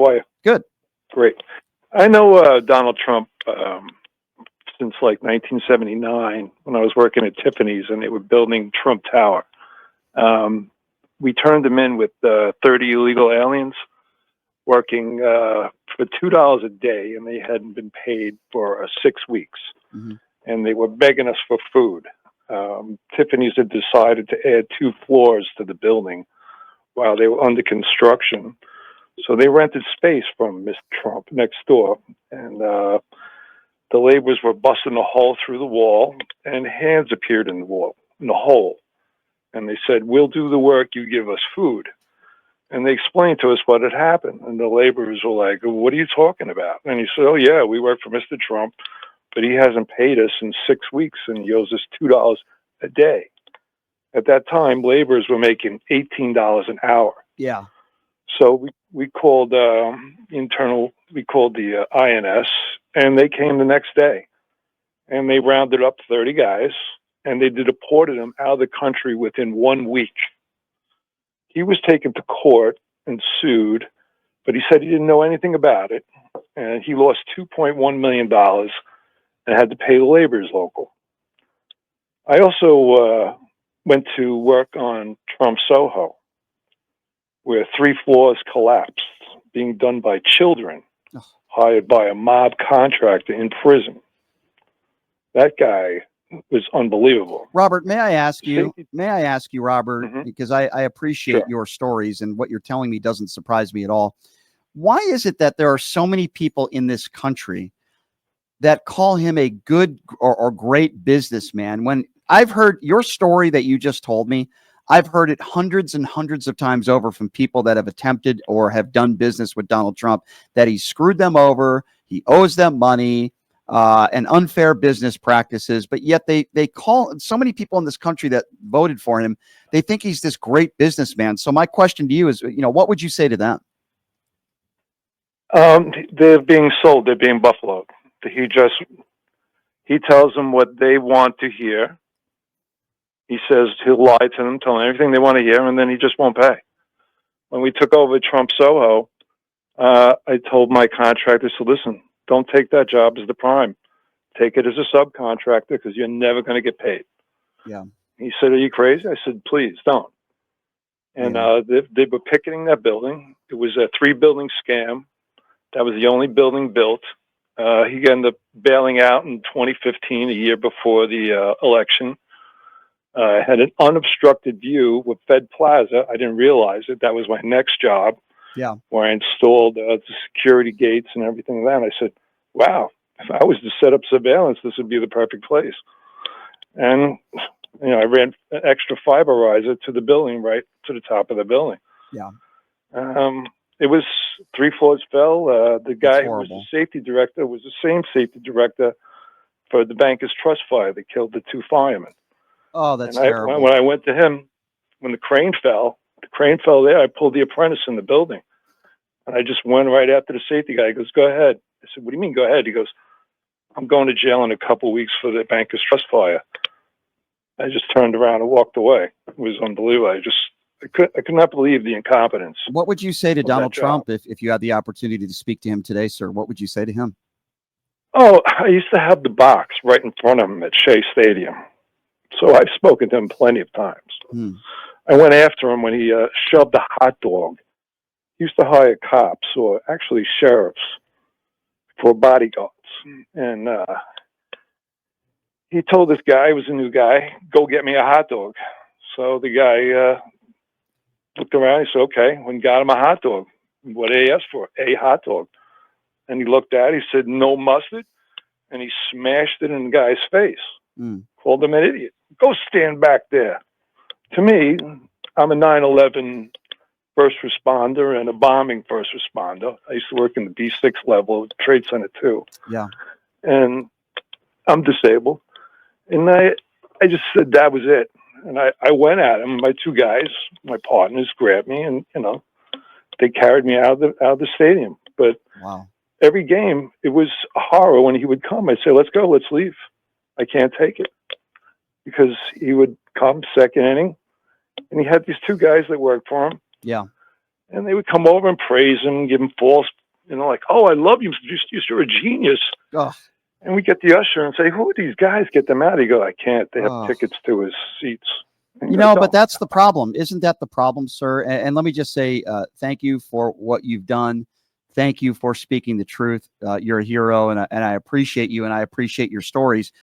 How are you? Good. Great. I know Donald Trump since like 1979 when I was working at Tiffany's and they were building Trump Tower. We turned them in with 30 illegal aliens working for $2 a day, and they hadn't been paid for 6 weeks. Mm-hmm. And they were begging us for food. Tiffany's had decided to add 2 floors to the building while they were under construction. So they rented space from Mr. Trump next door, and the laborers were busting a hole through the wall, and hands appeared in the wall, in the hole. And they said, "We'll do the work, you give us food." And they explained to us what had happened. And the laborers were like, "What are you talking about?" And he said, "Oh, yeah, we work for Mr. Trump, but he hasn't paid us in 6 weeks, and he owes us $2 a day." At that time, laborers were making $18 an hour. Yeah. So we called the INS, and they came the next day. And they rounded up 30 guys, and they deported them out of the country within 1 week. He was taken to court and sued, but he said he didn't know anything about it. And he lost $2.1 million and had to pay the laborers local. I also went to work on Trump Soho, where 3 floors collapsed, being done by children hired by a mob contractor in prison. That guy was unbelievable. Robert, may I ask you, Robert, Mm-hmm. because I appreciate Sure. your stories, and what you're telling me doesn't surprise me at all. Why is it that there are so many people in this country that call him a good or great businessman? When I've heard your story that you just told me, I've heard it hundreds and hundreds of times over from people that have attempted or have done business with Donald Trump, that he screwed them over, he owes them money, and unfair business practices. But yet they call so many people in this country that voted for him, they think he's this great businessman. So my question to you is, what would you say to them? They're being sold. They're being buffaloed. He tells them what they want to hear. He says he'll lie to them, tell them everything they want to hear, and then he just won't pay. When we took over Trump Soho, I told my contractor, so listen, don't take that job as the prime. Take it as a subcontractor because you're never going to get paid. Yeah. He said, "Are you crazy?" I said, "Please don't." And they were picketing that building. It was a 3-building scam. That was the only building built. He ended up bailing out in 2015, a year before the election. Had an unobstructed view with Fed Plaza. I didn't realize it. That was my next job. Yeah. Where I installed the security gates and everything like that. And I said, "Wow, if I was to set up surveillance, this would be the perfect place." And I ran an extra fiberizer to the building, right to the top of the building. Yeah. It was 3 floors fell. The guy who was horrible. the safety director was the same safety director for the Bankers Trust fire that killed the 2 firemen. Oh, that's And terrible. when I went to him, when the crane fell there, I pulled the apprentice in the building. And I just went right after the safety guy. He goes, "Go ahead." I said, "What do you mean, go ahead?" He goes, "I'm going to jail in a couple of weeks for the Bankers Trust fire." I just turned around and walked away. It was unbelievable. I could not believe the incompetence. What would you say to of Donald that job. Trump if you had the opportunity to speak to him today, sir? What would you say to him? Oh, I used to have the box right in front of him at Shea Stadium. So I've spoken to him plenty of times. I went after him when he shoved a hot dog. He used to hire cops, or actually sheriffs, for bodyguards. And he told this guy, he was a new guy, "Go get me a hot dog." So the guy looked around. He said, "Okay," and got him a hot dog. What did he ask for? A hot dog. And he looked at it. He said, "No mustard." And he smashed it in the guy's face. Called him an idiot. "Go stand back there." To me, I'm a 9/11 first responder and a bombing first responder. I used to work in the B6 level of Trade Center 2. Yeah. And I'm disabled. And I just said that was it. And I went at him. My 2 guys, my partners, grabbed me, and they carried me out of the stadium. But wow, every game, it was a horror when he would come. I'd say, "Let's go, let's leave. I can't take it." Because he would come second inning, and he had these 2 guys that worked for him. Yeah. And they would come over and praise him, give him false, like, oh, I love you. You're a genius. Oh, And we get the usher and say, who are these guys? Get them out. He go, I can't. They have oh. tickets to his seats. And You go, know, but "Don't." that's the problem. Isn't that the problem, sir? And let me just say thank you for what you've done. Thank you for speaking the truth. You're a hero, and I appreciate you, and I appreciate your stories.